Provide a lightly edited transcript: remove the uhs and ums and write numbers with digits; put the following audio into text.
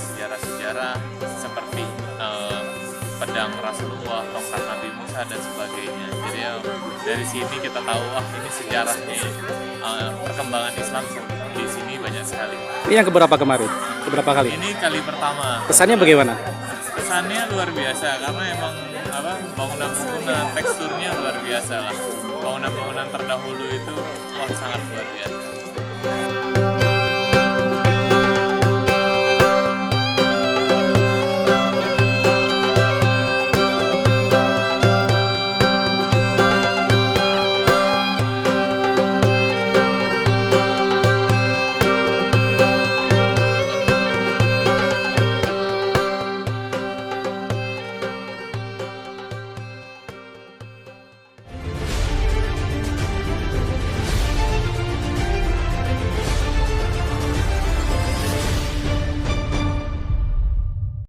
sejarah-sejarah seperti pedang Rasulullah, tongkat Nabi Musa dan sebagainya. Jadi dari sini kita tahu ini sejarahnya perkembangan Islam di sini banyak sekali. Ini yang keberapa kemarin? Keberapa kali? Ini kali pertama. Kesannya bagaimana? Kesannya luar biasa karena emang bangunan-bangunan teksturnya luar biasa lah. Bangunan-bangunan terdahulu itu sangat luar biasa.